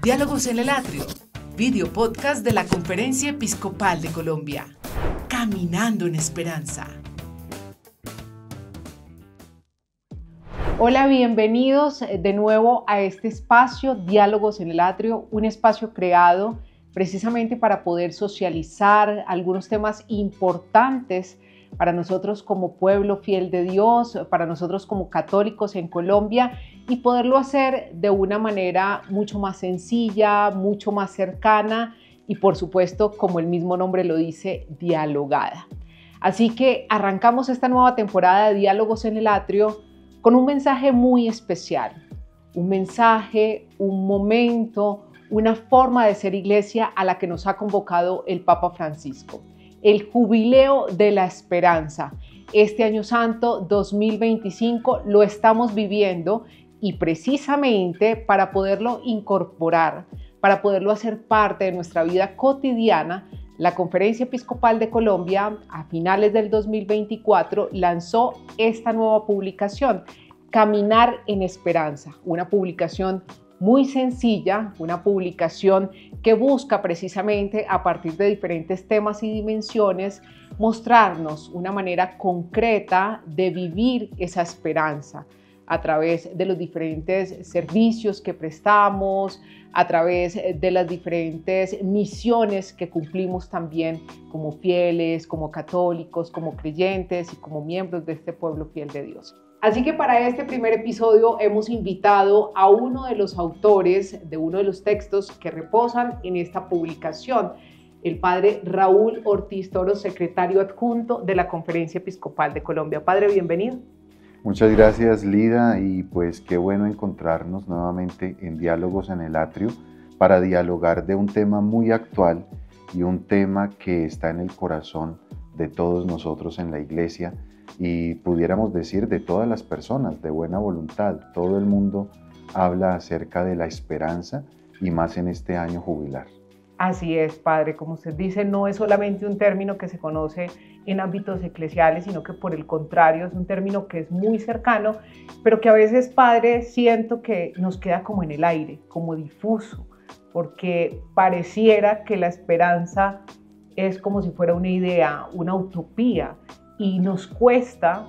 Diálogos en el Atrio, video podcast de la Conferencia Episcopal de Colombia. Caminando en Esperanza. Hola, bienvenidos de nuevo a este espacio Diálogos en el Atrio, un espacio creado precisamente para poder socializar algunos temas importantes para nosotros como pueblo fiel de Dios, para nosotros como católicos en Colombia, y poderlo hacer de una manera mucho más sencilla, mucho más cercana y, por supuesto, como el mismo nombre lo dice, dialogada. Así que arrancamos esta nueva temporada de Diálogos en el Atrio con un mensaje muy especial, un mensaje, un momento, una forma de ser iglesia a la que nos ha convocado el Papa Francisco. El Jubileo de la Esperanza. Este Año Santo 2025 lo estamos viviendo y precisamente para poderlo incorporar, para poderlo hacer parte de nuestra vida cotidiana, la Conferencia Episcopal de Colombia a finales del 2024 lanzó esta nueva publicación, Caminar en Esperanza, una publicación muy sencilla, una publicación que busca precisamente a partir de diferentes temas y dimensiones mostrarnos una manera concreta de vivir esa esperanza a través de los diferentes servicios que prestamos, a través de las diferentes misiones que cumplimos también como fieles, como católicos, como creyentes y como miembros de este pueblo fiel de Dios. Así que para este primer episodio hemos invitado a uno de los autores de uno de los textos que reposan en esta publicación, el padre Raúl Ortiz Toro, secretario adjunto de la Conferencia Episcopal de Colombia. Padre, bienvenido. Muchas gracias, Lida, y pues qué bueno encontrarnos nuevamente en Diálogos en el Atrio para dialogar de un tema muy actual y un tema que está en el corazón de todos nosotros en la Iglesia, y pudiéramos decir de todas las personas de buena voluntad. Todo el mundo habla acerca de la esperanza y más en este año jubilar. Así es, padre, como usted dice, no es solamente un término que se conoce en ámbitos eclesiales, sino que por el contrario es un término que es muy cercano, pero que a veces, padre, siento que nos queda como en el aire, como difuso, porque pareciera que la esperanza es como si fuera una idea, una utopía, y nos cuesta,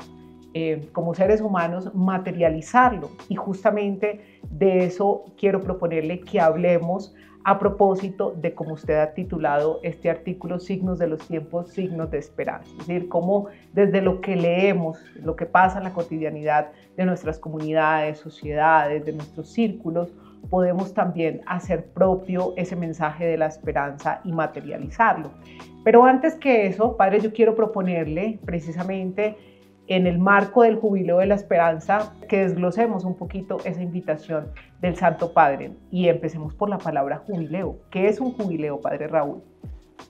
como seres humanos, materializarlo. Y justamente de eso quiero proponerle que hablemos a propósito de, como usted ha titulado este artículo, Signos de los tiempos, signos de esperanza. Es decir, cómo desde lo que leemos, lo que pasa en la cotidianidad de nuestras comunidades, sociedades, de nuestros círculos, podemos también hacer propio ese mensaje de la esperanza y materializarlo. Pero antes que eso, padre, yo quiero proponerle precisamente en el marco del Jubileo de la Esperanza que desglosemos un poquito esa invitación del Santo Padre y empecemos por la palabra jubileo. ¿Qué es un jubileo, padre Raúl?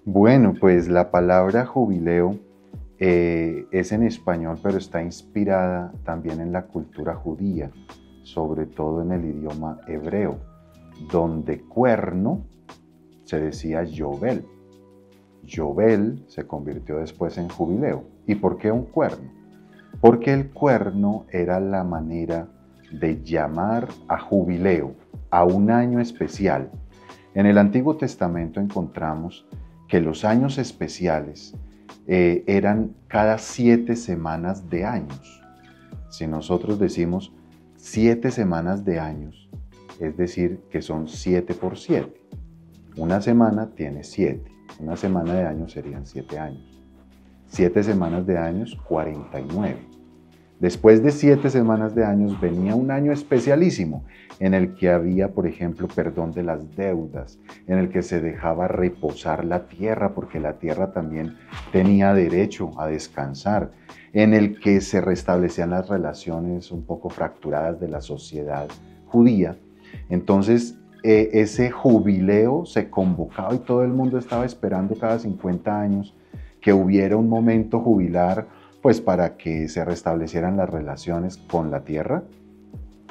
Bueno, pues la palabra jubileo es en español, pero está inspirada también en la cultura judía, sobre todo en el idioma hebreo, donde cuerno se decía Yovel. Yovel se convirtió después en jubileo. ¿Y por qué un cuerno? Porque el cuerno era la manera de llamar a jubileo, a un año especial. En el Antiguo Testamento encontramos que los años especiales eran cada 7 semanas de años. Si nosotros decimos 7 semanas de años, es decir, que son 7 por 7. Una semana tiene 7. Una semana de años serían 7 años. 7 semanas de años, 49. Después de 7 semanas de años venía un año especialísimo en el que había, por ejemplo, perdón de las deudas, en el que se dejaba reposar la tierra, porque la tierra también tenía derecho a descansar, en el que se restablecían las relaciones un poco fracturadas de la sociedad judía. Entonces, ese jubileo se convocaba y todo el mundo estaba esperando cada 50 años que hubiera un momento jubilar, pues para que se restablecieran las relaciones con la tierra,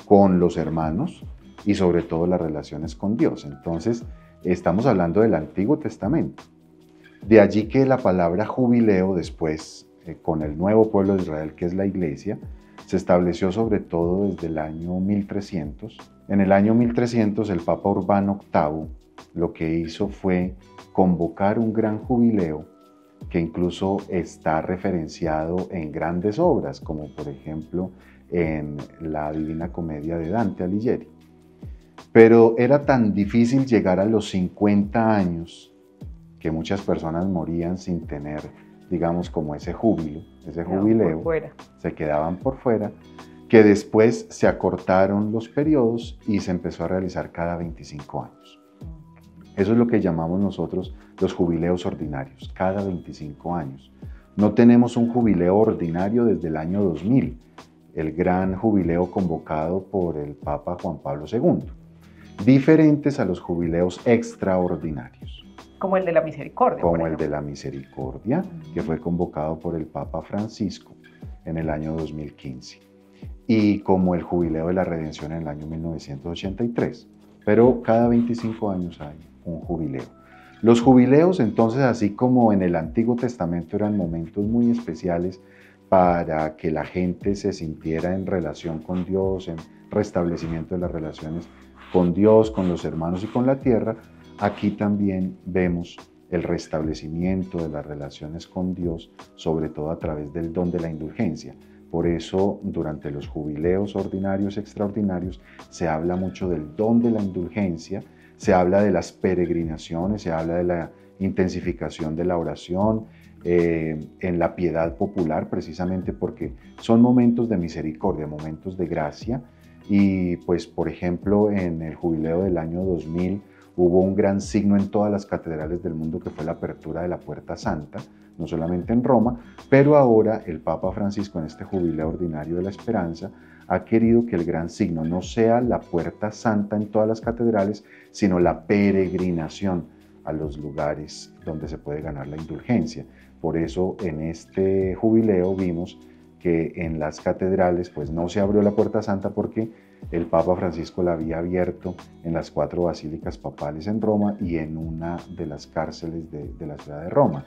con los hermanos y sobre todo las relaciones con Dios. Entonces, estamos hablando del Antiguo Testamento. De allí que la palabra jubileo después, con el nuevo pueblo de Israel, que es la Iglesia, se estableció sobre todo desde el año 1300 En el año 1300 el Papa Urbano VIII lo que hizo fue convocar un gran jubileo que incluso está referenciado en grandes obras, como por ejemplo en la Divina Comedia de Dante Alighieri. Pero era tan difícil llegar a los 50 años que muchas personas morían sin tener, digamos, como ese júbilo, ese jubileo, se quedaban por fuera, que después se acortaron los periodos y se empezó a realizar cada 25 años. Eso es lo que llamamos nosotros los jubileos ordinarios, cada 25 años. No tenemos un jubileo ordinario desde el año 2000, el gran jubileo convocado por el Papa Juan Pablo II, diferentes a los jubileos extraordinarios. Como el de la misericordia. Como el de la misericordia, que fue convocado por el Papa Francisco en el año 2015. Y como el jubileo de la redención en el año 1983. Pero cada 25 años hay un jubileo. Los jubileos, entonces, así como en el Antiguo Testamento eran momentos muy especiales para que la gente se sintiera en relación con Dios, en restablecimiento de las relaciones con Dios, con los hermanos y con la tierra, aquí también vemos el restablecimiento de las relaciones con Dios, sobre todo a través del don de la indulgencia. Por eso, durante los jubileos ordinarios y extraordinarios, se habla mucho del don de la indulgencia, se habla de las peregrinaciones, se habla de la intensificación de la oración, en la piedad popular, precisamente porque son momentos de misericordia, momentos de gracia. Y pues, por ejemplo, en el jubileo del año 2000 hubo un gran signo en todas las catedrales del mundo, que fue la apertura de la Puerta Santa, no solamente en Roma, pero ahora el Papa Francisco, en este jubileo ordinario de la esperanza, ha querido que el gran signo no sea la Puerta Santa en todas las catedrales, sino la peregrinación a los lugares donde se puede ganar la indulgencia. Por eso en este jubileo vimos que en las catedrales pues no se abrió la Puerta Santa, porque el Papa Francisco la había abierto en las 4 basílicas papales en Roma y en una de las cárceles de la ciudad de Roma.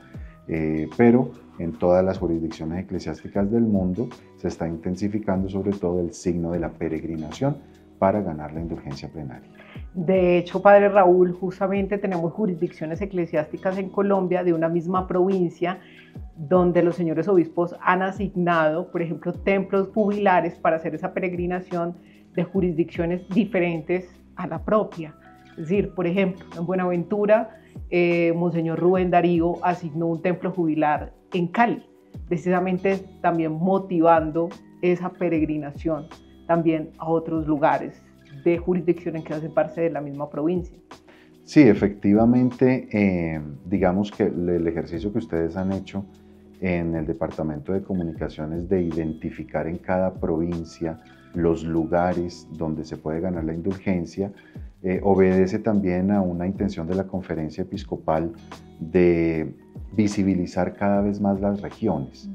Pero en todas las jurisdicciones eclesiásticas del mundo se está intensificando sobre todo el signo de la peregrinación para ganar la indulgencia plenaria. De hecho, Padre Raúl, justamente tenemos jurisdicciones eclesiásticas en Colombia de una misma provincia, donde los señores obispos han asignado, por ejemplo, templos jubilares para hacer esa peregrinación de jurisdicciones diferentes a la propia. Es decir, por ejemplo, en Buenaventura, Monseñor Rubén Darío asignó un templo jubilar en Cali, precisamente también motivando esa peregrinación también a otros lugares de jurisdicciones que hacen parte de la misma provincia. Sí, efectivamente, digamos que el ejercicio que ustedes han hecho en el Departamento de Comunicaciones de identificar en cada provincia los lugares donde se puede ganar la indulgencia, obedece también a una intención de la Conferencia Episcopal de visibilizar cada vez más las regiones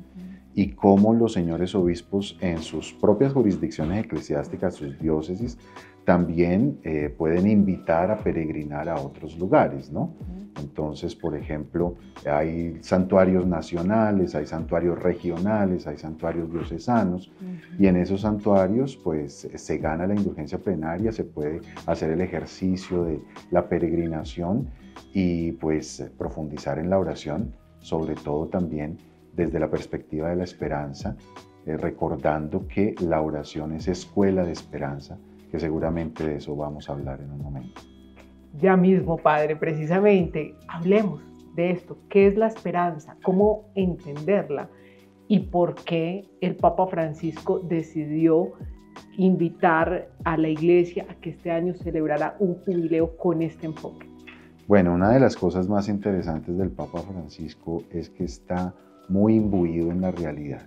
y cómo los señores obispos en sus propias jurisdicciones eclesiásticas, sus diócesis, también pueden invitar a peregrinar a otros lugares, ¿no? Entonces, por ejemplo, hay santuarios nacionales, hay santuarios regionales, hay santuarios diocesanos, y en esos santuarios pues se gana la indulgencia plenaria, se puede hacer el ejercicio de la peregrinación y pues profundizar en la oración, sobre todo también desde la perspectiva de la esperanza, recordando que la oración es escuela de esperanza, que seguramente de eso vamos a hablar en un momento. Ya mismo, Padre, precisamente hablemos de esto. ¿Qué es la esperanza? ¿Cómo entenderla? ¿Y por qué el Papa Francisco decidió invitar a la Iglesia a que este año celebrara un jubileo con este enfoque? Bueno, una de las cosas más interesantes del Papa Francisco es que está muy imbuido en la realidad.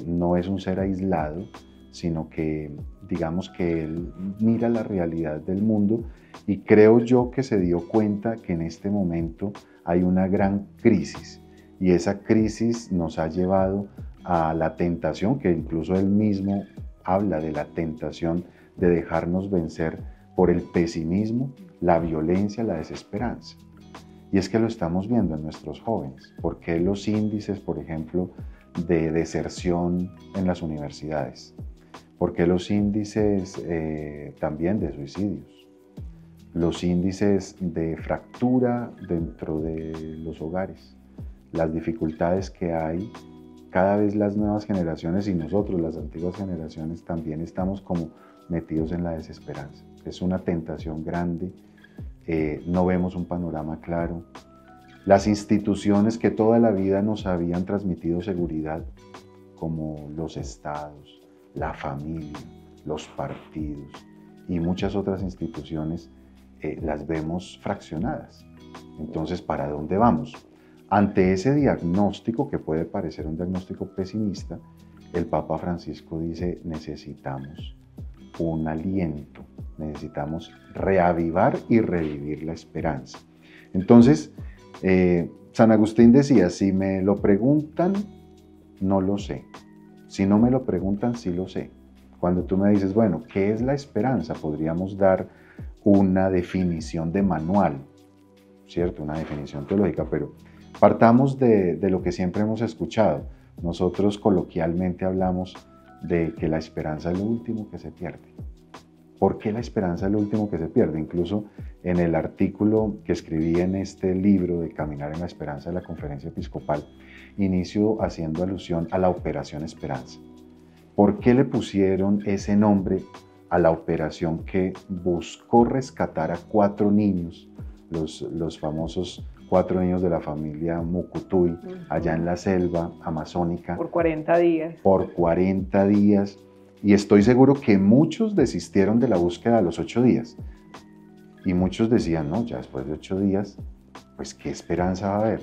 No es un ser aislado, sino que digamos que él mira la realidad del mundo, y creo yo que se dio cuenta que en este momento hay una gran crisis, y esa crisis nos ha llevado a la tentación, que incluso él mismo habla de la tentación de dejarnos vencer por el pesimismo, la violencia, la desesperanza. Y es que lo estamos viendo en nuestros jóvenes, porque los índices, por ejemplo, de deserción en las universidades, ¿Por qué los índices también de suicidios? Los índices de fractura dentro de los hogares, las dificultades que hay, cada vez las nuevas generaciones y nosotros, las antiguas generaciones, también estamos como metidos en la desesperanza. Es una tentación grande, no vemos un panorama claro. Las instituciones que toda la vida nos habían transmitido seguridad, como los estados, la familia, los partidos y muchas otras instituciones, las vemos fraccionadas. Entonces, ¿para dónde vamos? Ante ese diagnóstico, que puede parecer un diagnóstico pesimista, el Papa Francisco dice: necesitamos un aliento, necesitamos reavivar y revivir la esperanza. Entonces, San Agustín decía: si me lo preguntan, no lo sé. Si no me lo preguntan, sí lo sé. Cuando tú me dices, bueno, ¿qué es la esperanza? Podríamos dar una definición de manual, ¿cierto? Una definición teológica, pero partamos de lo que siempre hemos escuchado. Nosotros coloquialmente hablamos de que la esperanza es lo último que se pierde. ¿Por qué la esperanza es lo último que se pierde? Incluso en el artículo que escribí en este libro de Caminar en la Esperanza de la Conferencia Episcopal, inicio haciendo alusión a la Operación Esperanza. ¿Por qué le pusieron ese nombre a la operación que buscó rescatar a 4 niños, los famosos 4 niños de la familia Mucutuy, allá en la selva amazónica? Por 40 días. Por 40 días. Y estoy seguro que muchos desistieron de la búsqueda a los 8 días. Y muchos decían, no, ya después de 8 días, pues qué esperanza va a haber.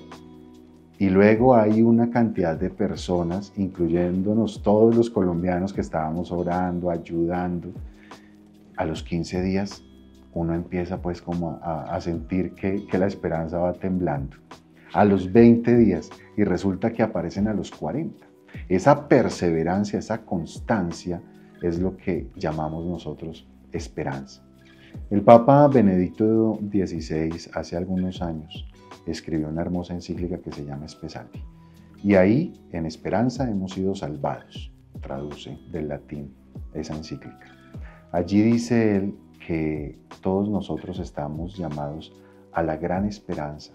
Y luego hay una cantidad de personas, incluyéndonos todos los colombianos que estábamos orando, ayudando. A los 15 días uno empieza pues como a sentir que la esperanza va temblando. A los 20 días, y resulta que aparecen a los 40. Esa perseverancia, esa constancia es lo que llamamos nosotros esperanza. El Papa Benedicto XVI hace algunos años escribió una hermosa encíclica que se llama Spe Salvi. Y ahí, en esperanza hemos sido salvados, traduce del latín esa encíclica. Allí dice él que todos nosotros estamos llamados a la gran esperanza,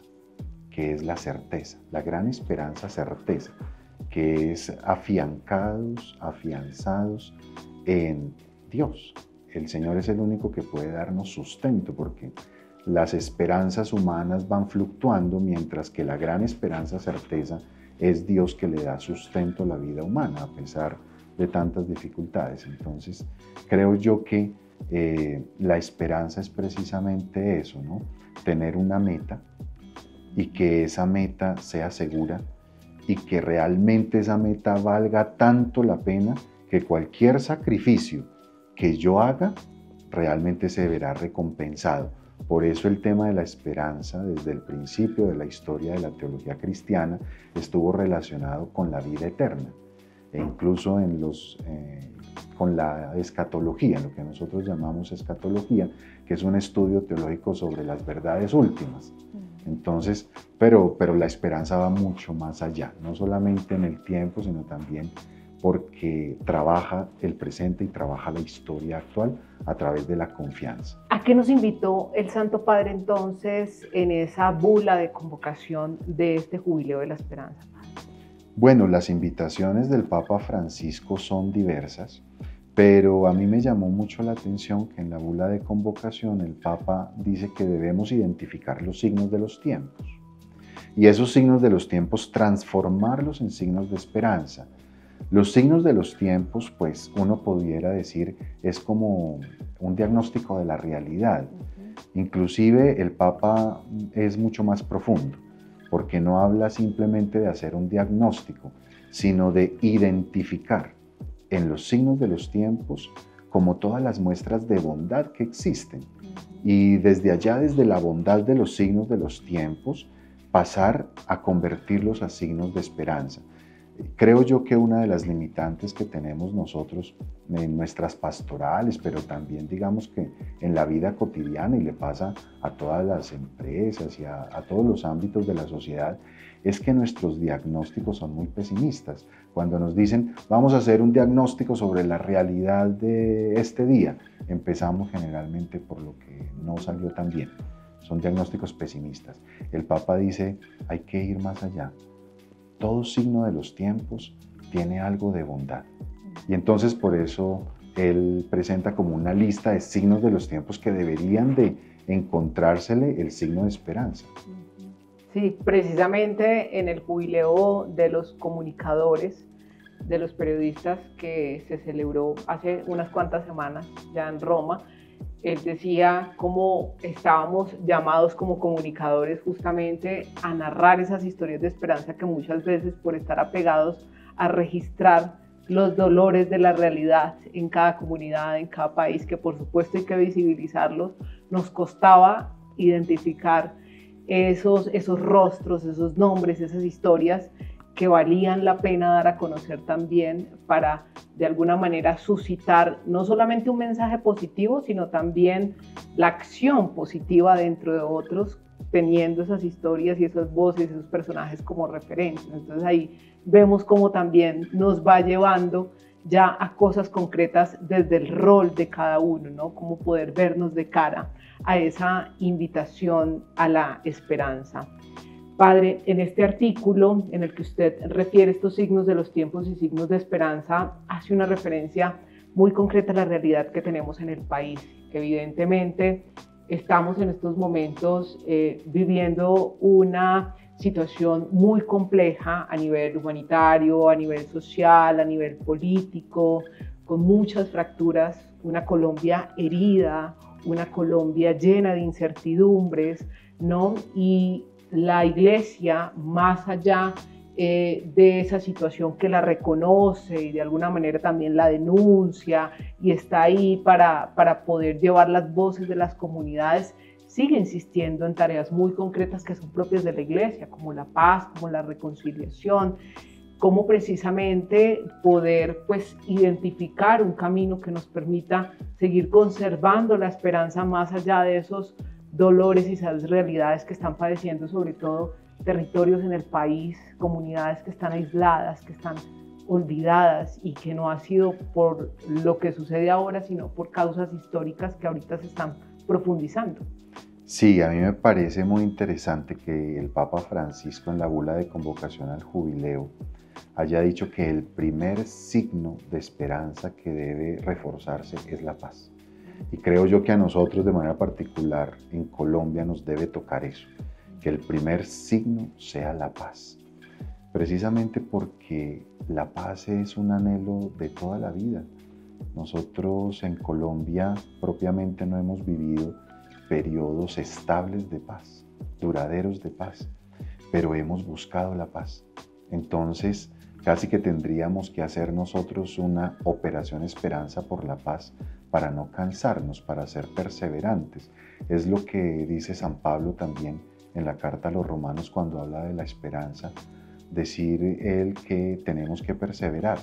que es la certeza, la gran esperanza certeza, que es afianzados en Dios. El Señor es el único que puede darnos sustento, porque las esperanzas humanas van fluctuando, mientras que la gran esperanza certeza es Dios, que le da sustento a la vida humana a pesar de tantas dificultades. Entonces, creo yo que la esperanza es precisamente eso, ¿no? Tener una meta y que esa meta sea segura y que realmente esa meta valga tanto la pena que cualquier sacrificio que yo haga realmente se verá recompensado. Por eso el tema de la esperanza, desde el principio de la historia de la teología cristiana, estuvo relacionado con la vida eterna, e incluso con la escatología, lo que nosotros llamamos escatología, que es un estudio teológico sobre las verdades últimas. Entonces, pero la esperanza va mucho más allá, no solamente en el tiempo, sino también porque trabaja el presente y trabaja la historia actual a través de la confianza. ¿A qué nos invitó el Santo Padre entonces en esa bula de convocación de este Jubileo de la Esperanza? Bueno, las invitaciones del Papa Francisco son diversas, pero a mí me llamó mucho la atención que en la bula de convocación el Papa dice que debemos identificar los signos de los tiempos y esos signos de los tiempos transformarlos en signos de esperanza. Los signos de los tiempos, pues uno pudiera decir, es como un diagnóstico de la realidad. Inclusive el Papa es mucho más profundo, porque no habla simplemente de hacer un diagnóstico, sino de identificar en los signos de los tiempos como todas las muestras de bondad que existen. Y desde allá, desde la bondad de los signos de los tiempos, pasar a convertirlos a signos de esperanza. Creo yo que una de las limitantes que tenemos nosotros en nuestras pastorales, pero también digamos que en la vida cotidiana, y le pasa a todas las empresas y a todos los ámbitos de la sociedad, es que nuestros diagnósticos son muy pesimistas. Cuando nos dicen, vamos a hacer un diagnóstico sobre la realidad de este día, empezamos generalmente por lo que no salió tan bien. Son diagnósticos pesimistas. El Papa dice, hay que ir más allá. Todo signo de los tiempos tiene algo de bondad. Y entonces por eso él presenta como una lista de signos de los tiempos que deberían de encontrársele el signo de esperanza. Sí, precisamente en el jubileo de los comunicadores, de los periodistas que se celebró hace unas cuantas semanas ya en Roma, él decía cómo estábamos llamados como comunicadores justamente a narrar esas historias de esperanza que muchas veces por estar apegados a registrar los dolores de la realidad en cada comunidad, en cada país, que por supuesto hay que visibilizarlos, nos costaba identificar esos rostros, esos nombres, esas historias que valían la pena dar a conocer también para de alguna manera suscitar no solamente un mensaje positivo, sino también la acción positiva dentro de otros, teniendo esas historias y esas voces, esos personajes como referentes. Entonces ahí vemos cómo también nos va llevando ya a cosas concretas desde el rol de cada uno, ¿no? Cómo poder vernos de cara a esa invitación a la esperanza. Padre, en este artículo en el que usted refiere estos signos de los tiempos y signos de esperanza, hace una referencia muy concreta a la realidad que tenemos en el país. Evidentemente, estamos en estos momentos viviendo una situación muy compleja a nivel humanitario, a nivel social, a nivel político, con muchas fracturas, una Colombia herida, una Colombia llena de incertidumbres, ¿no? Y la Iglesia, más allá de esa situación, que la reconoce y de alguna manera también la denuncia y está ahí para poder llevar las voces de las comunidades, sigue insistiendo en tareas muy concretas que son propias de la Iglesia, como la paz, como la reconciliación, como precisamente poder identificar un camino que nos permita seguir conservando la esperanza más allá de esos dolores y esas realidades que están padeciendo, sobre todo territorios en el país, comunidades que están aisladas, que están olvidadas y que no ha sido por lo que sucede ahora, sino por causas históricas que ahorita se están profundizando. Sí, a mí me parece muy interesante que el Papa Francisco en la bula de convocación al jubileo haya dicho que el primer signo de esperanza que debe reforzarse es la paz. Y creo yo que a nosotros de manera particular en Colombia nos debe tocar eso, que el primer signo sea la paz. Precisamente porque la paz es un anhelo de toda la vida. Nosotros en Colombia propiamente no hemos vivido periodos estables de paz, duraderos de paz, pero hemos buscado la paz. Entonces, casi que tendríamos que hacer nosotros una operación esperanza por la paz para no cansarnos, para ser perseverantes. Es lo que dice San Pablo también en la carta a los romanos cuando habla de la esperanza, decir él que tenemos que perseverar.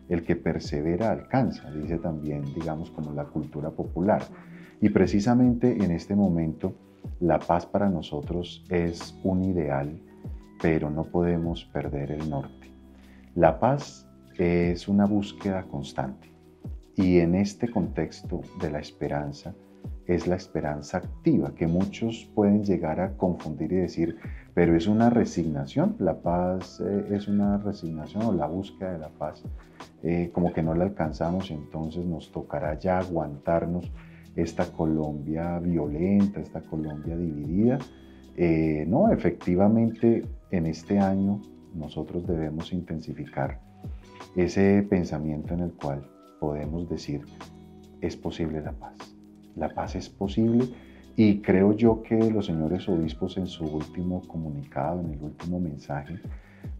El que persevera alcanza, dice también, digamos, como la cultura popular. Y precisamente en este momento la paz para nosotros es un ideal, pero no podemos perder el norte. La paz es una búsqueda constante y en este contexto de la esperanza es la esperanza activa, que muchos pueden llegar a confundir y decir, pero es una resignación, la paz es una resignación, o la búsqueda de la paz, como que no la alcanzamos, entonces nos tocará ya aguantarnos esta Colombia violenta, esta Colombia dividida. No, efectivamente en este año nosotros debemos intensificar ese pensamiento en el cual podemos decir, es posible la paz. La paz es posible y creo yo que los señores obispos en su último comunicado, en el último mensaje,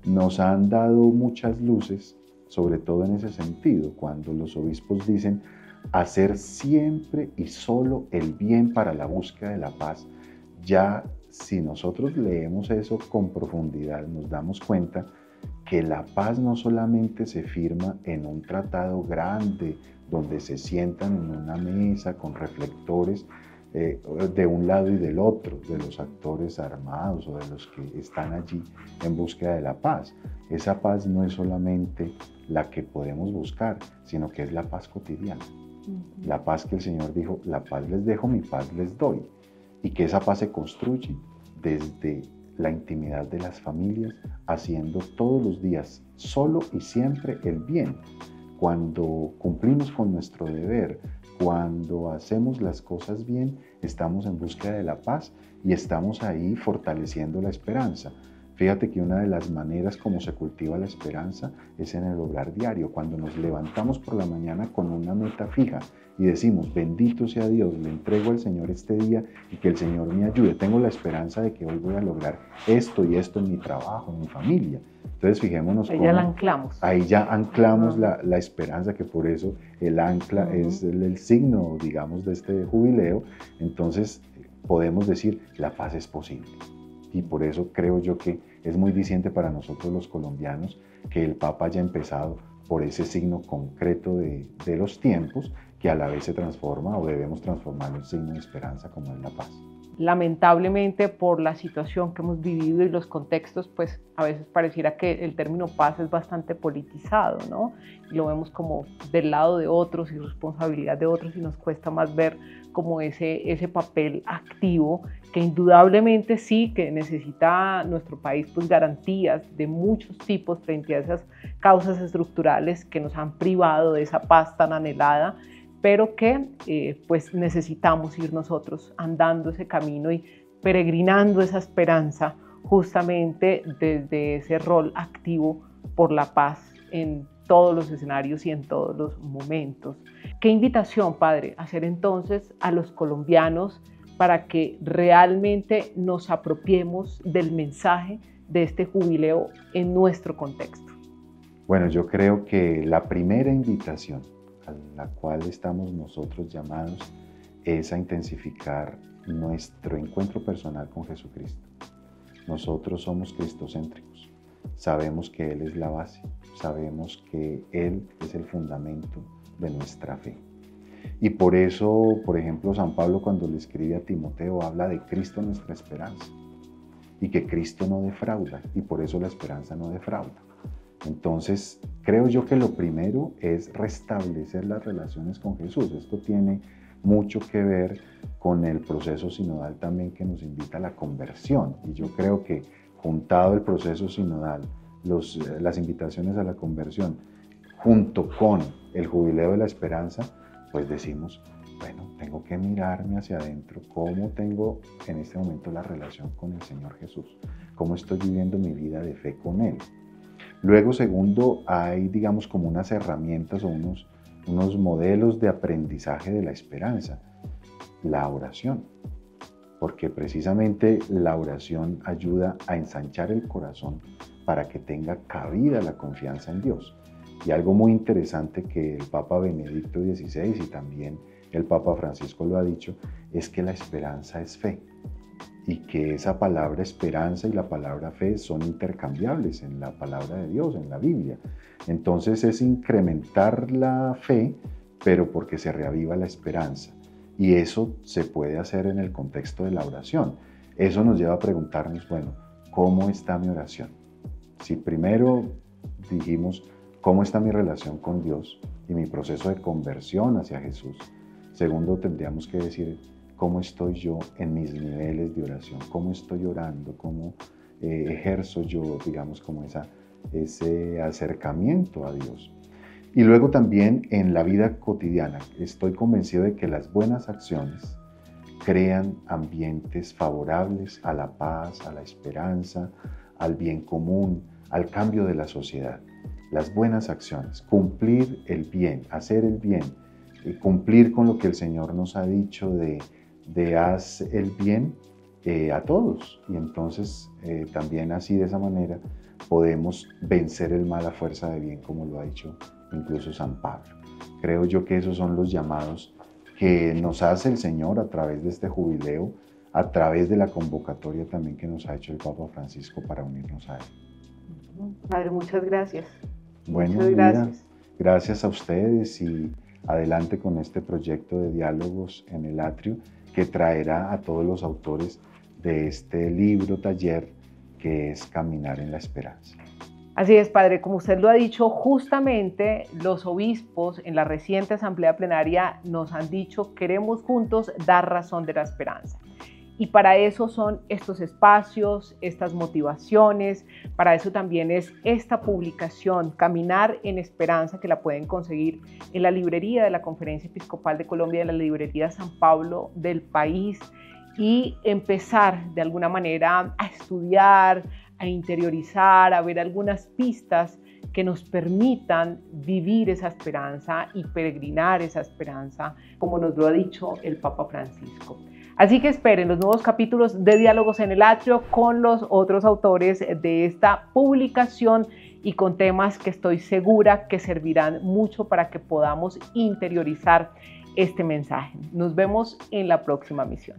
nos han dado muchas luces, sobre todo en ese sentido, cuando los obispos dicen hacer siempre y solo el bien para la búsqueda de la paz. Ya si nosotros leemos eso con profundidad, nos damos cuenta que la paz no solamente se firma en un tratado grande, donde se sientan en una mesa con reflectores de un lado y del otro, de los actores armados o de los que están allí en búsqueda de la paz. Esa paz no es solamente la que podemos buscar, sino que es la paz cotidiana. La paz que el Señor dijo, la paz les dejo, mi paz les doy. Y que esa paz se construye desde la intimidad de las familias, haciendo todos los días, solo y siempre, el bien. Cuando cumplimos con nuestro deber, cuando hacemos las cosas bien, estamos en búsqueda de la paz y estamos ahí fortaleciendo la esperanza. Fíjate que una de las maneras como se cultiva la esperanza es en el obrar diario, cuando nos levantamos por la mañana con una meta fija y decimos, bendito sea Dios, le entrego al Señor este día y que el Señor me ayude. Tengo la esperanza de que hoy voy a lograr esto y esto en mi trabajo, en mi familia. Entonces fijémonos ahí ya la anclamos. Ahí ya anclamos la esperanza, que por eso el ancla es el signo, digamos, de este jubileo. Entonces podemos decir, la paz es posible. Y por eso creo yo que es muy diciente para nosotros los colombianos que el Papa haya empezado por ese signo concreto de los tiempos, que a la vez se transforma o debemos transformarlo en signo de esperanza como es la paz. Lamentablemente, por la situación que hemos vivido y los contextos, pues a veces pareciera que el término paz es bastante politizado, ¿no? Y lo vemos como del lado de otros y responsabilidad de otros, y nos cuesta más ver como ese papel activo que indudablemente sí que necesita nuestro país, pues garantías de muchos tipos frente a esas causas estructurales que nos han privado de esa paz tan anhelada, pero que pues necesitamos ir nosotros andando ese camino y peregrinando esa esperanza justamente desde ese rol activo por la paz en todos los escenarios y en todos los momentos. ¿Qué invitación, Padre, hacer entonces a los colombianos para que realmente nos apropiemos del mensaje de este jubileo en nuestro contexto? Bueno, yo creo que la primera invitación a la cual estamos nosotros llamados es a intensificar nuestro encuentro personal con Jesucristo. Nosotros somos cristocéntricos, sabemos que Él es la base, sabemos que Él es el fundamento de nuestra fe. Y por eso, por ejemplo, San Pablo cuando le escribe a Timoteo habla de Cristo nuestra esperanza y que Cristo no defrauda, y por eso la esperanza no defrauda. Entonces, creo yo que lo primero es restablecer las relaciones con Jesús. Esto tiene mucho que ver con el proceso sinodal también, que nos invita a la conversión. Y yo creo que juntado el proceso sinodal, las invitaciones a la conversión, junto con el jubileo de la esperanza, pues decimos, bueno, tengo que mirarme hacia adentro, cómo tengo en este momento la relación con el Señor Jesús, cómo estoy viviendo mi vida de fe con Él. Luego, segundo, hay, digamos, como unas herramientas o unos modelos de aprendizaje de la esperanza. La oración, porque precisamente la oración ayuda a ensanchar el corazón para que tenga cabida la confianza en Dios. Y algo muy interesante que el Papa Benedicto XVI y también el Papa Francisco lo ha dicho, es que la esperanza es fe. Y que esa palabra esperanza y la palabra fe son intercambiables en la palabra de Dios, en la Biblia. Entonces es incrementar la fe, pero porque se reaviva la esperanza. Y eso se puede hacer en el contexto de la oración. Eso nos lleva a preguntarnos, bueno, ¿cómo está mi oración? Si primero dijimos, ¿cómo está mi relación con Dios y mi proceso de conversión hacia Jesús? Segundo, tendríamos que decir, ¿cómo estoy yo en mis niveles de oración? ¿Cómo estoy orando? ¿Cómo ejerzo yo, digamos, como ese acercamiento a Dios? Y luego también en la vida cotidiana, estoy convencido de que las buenas acciones crean ambientes favorables a la paz, a la esperanza, al bien común, al cambio de la sociedad. Las buenas acciones, cumplir el bien, hacer el bien, cumplir con lo que el Señor nos ha dicho de haz el bien a todos. Y entonces también así de esa manera podemos vencer el mal a fuerza de bien, como lo ha dicho incluso San Pablo. Creo yo que esos son los llamados que nos hace el Señor a través de este jubileo, a través de la convocatoria también que nos ha hecho el Papa Francisco para unirnos a Él. Padre, muchas gracias. Bueno, Muchas gracias. Gracias a ustedes y adelante con este proyecto de diálogos en el atrio que traerá a todos los autores de este libro taller que es Caminar en la Esperanza. Así es, Padre, como usted lo ha dicho, justamente los obispos en la reciente asamblea plenaria nos han dicho: queremos juntos dar razón de la esperanza. Y para eso son estos espacios, estas motivaciones, para eso también es esta publicación, Caminar en Esperanza, que la pueden conseguir en la librería de la Conferencia Episcopal de Colombia, en la librería San Pablo del país, y empezar de alguna manera a estudiar, a interiorizar, a ver algunas pistas que nos permitan vivir esa esperanza y peregrinar esa esperanza, como nos lo ha dicho el Papa Francisco. Así que esperen los nuevos capítulos de Diálogos en el Atrio con los otros autores de esta publicación y con temas que estoy segura que servirán mucho para que podamos interiorizar este mensaje. Nos vemos en la próxima misión.